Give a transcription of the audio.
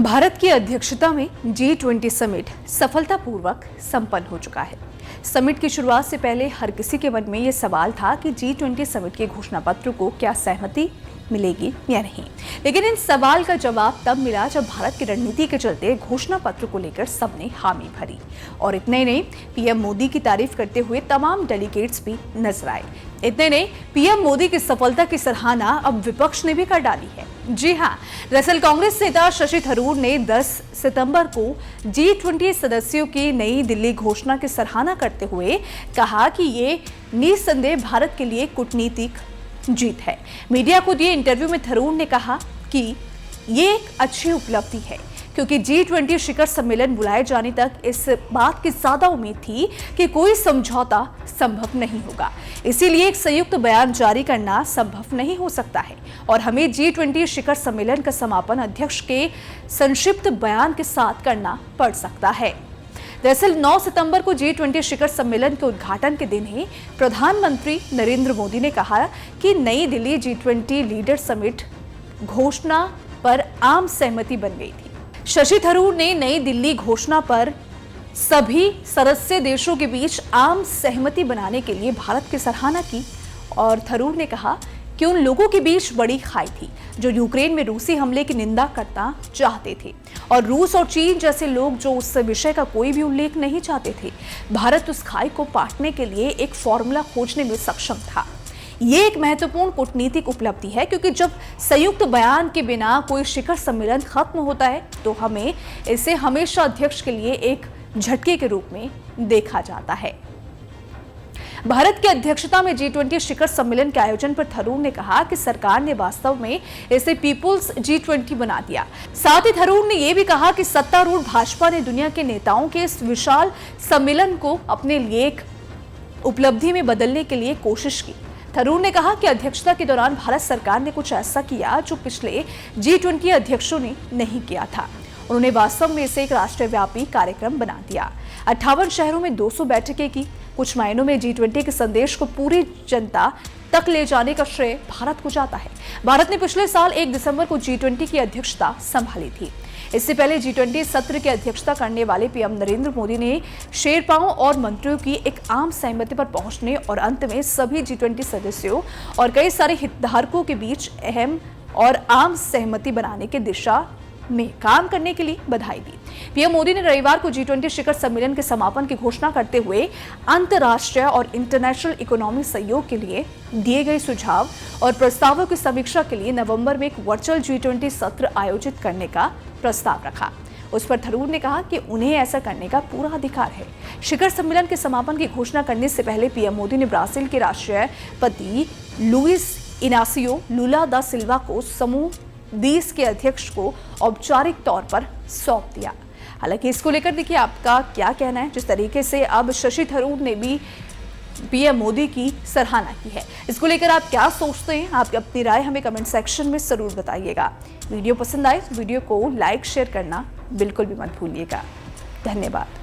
भारत की अध्यक्षता में G20 समिट सफलतापूर्वक संपन्न हो चुका है। समिट की शुरुआत से पहले हर किसी के मन में ये सवाल था कि G20 समिट के घोषणा पत्र को क्या सहमति मिलेगी या नहीं। लेकिन इन सवाल का जवाब तब मिला जब भारत की रणनीति के चलते घोषणा पत्र को लेकर सबने हामी भरी। और इतने ही नहीं, पीएम मोदी की तारीफ करते हुए तमाम डेलीगेट्स भी नजर आए। इतने नहीं, पीएम मोदी की सफलता की सराहना अब विपक्ष ने भी कर डाली है। जी हां, दरअसल कांग्रेस नेता शशि थरूर ने 10 सितंबर को G20 सदस्यों की नई दिल्ली घोषणा की सराहना करते हुए कहा कि ये निस्संदेह भारत के लिए कूटनीतिक जीत है। मीडिया को दिए इंटरव्यू में थरूर ने कहा कि ये एक अच्छी उपलब्धि है, क्योंकि G20 शिखर सम्मेलन बुलाए जाने तक इस बात की ज्यादा उम्मीद थी कि कोई समझौता संभव नहीं होगा। इसीलिए एक संयुक्त बयान जारी करना संभव नहीं हो सकता है और हमें G20 शिखर सम्मेलन का समापन अध्यक्ष के संक्षिप्त बयान के साथ करना पड़ सकता है। दरअसल 9 सितंबर को G20 शिखर सम्मेलन के उद्घाटन के दिन ही प्रधानमंत्री नरेंद्र मोदी ने कहा कि नई दिल्ली G20 लीडर समिट घोषणा पर आम सहमति बन गई थी। शशि थरूर ने नई दिल्ली घोषणा पर सभी सदस्य देशों के बीच आम सहमति बनाने के लिए भारत की सराहना की और थरूर ने कहा कि उन लोगों के बीच बड़ी खाई थी जो यूक्रेन में रूसी हमले की निंदा करना चाहते थे और रूस और चीन जैसे लोग जो उस विषय का कोई भी उल्लेख नहीं चाहते थे। भारत उस खाई को पाटने के लिए एक फॉर्मूला खोजने में सक्षम था। ये एक महत्वपूर्ण कूटनीतिक उपलब्धि है, क्योंकि जब संयुक्त बयान के बिना कोई शिखर सम्मेलन खत्म होता है तो हमें इसे हमेशा अध्यक्ष के लिए एक झटके के रूप में देखा जाता है। भारत की अध्यक्षता में G20 शिखर सम्मेलन के आयोजन पर थरूर ने कहा कि सरकार ने वास्तव में इसे पीपुल्स G20 बना दिया। साथ ही थरूर ने यह भी कहा कि सत्तारूढ़ भाजपा ने दुनिया के नेताओं के इस विशाल सम्मेलन को अपने लिए एक उपलब्धि में बदलने के लिए कोशिश की। थरूर ने कहा कि अध्यक्षता के दौरान भारत सरकार ने कुछ ऐसा किया जो पिछले G20 अध्यक्षों ने नहीं किया था। उन्होंने वास्तव में इसे एक राष्ट्रव्यापी कार्यक्रम बना दिया। 58 शहरों में 200 बैठकें की। कुछ मायनों में G20 के संदेश को पूरी जनता तक ले जाने का श्रेय भारत को जाता है। भारत ने पिछले साल 1 दिसंबर को G20 की अध्यक्षता संभाली थी। इससे पहले G20 सत्र की अध्यक्षता करने वाले पीएम नरेंद्र मोदी ने शेरपाओं और मंत्रियों की एक आम सहमति पर पहुंचने और अंत में सभी G20 सदस्यों और कई सारे हितधारकों के बीच अहम और आम सहमति बनाने की दिशा में काम करने के लिए बधाई दी। पीएम मोदी ने रविवार को G20 शिखर सम्मेलन के समापन की घोषणा करते हुए अंतर्राष्ट्रीय और इंटरनेशनल इकोनॉमी सहयोग के लिए दिए गए सुझाव और प्रस्तावों की समीक्षा के लिए नवंबर में एक वर्चुअल G20 सत्र आयोजित करने का प्रस्ताव रखा। उस पर थरूर ने कहा कि उन्हें ऐसा करने का पूरा अधिकार है। शिखर सम्मेलन के समापन की घोषणा करने से पहले पीएम मोदी ने ब्राजील के राष्ट्रपति लुइस इनासियो लुला दा सिल्वा को समूह 20 के अध्यक्ष को औपचारिक तौर पर सौंप दिया। हालांकि इसको लेकर देखिए आपका क्या कहना है। जिस तरीके से अब शशि थरूर ने भी पीएम मोदी की सराहना की है, इसको लेकर आप क्या सोचते हैं? आप अपनी राय हमें कमेंट सेक्शन में जरूर बताइएगा। वीडियो पसंद आए तो वीडियो को लाइक शेयर करना बिल्कुल भी मत भूलिएगा। धन्यवाद।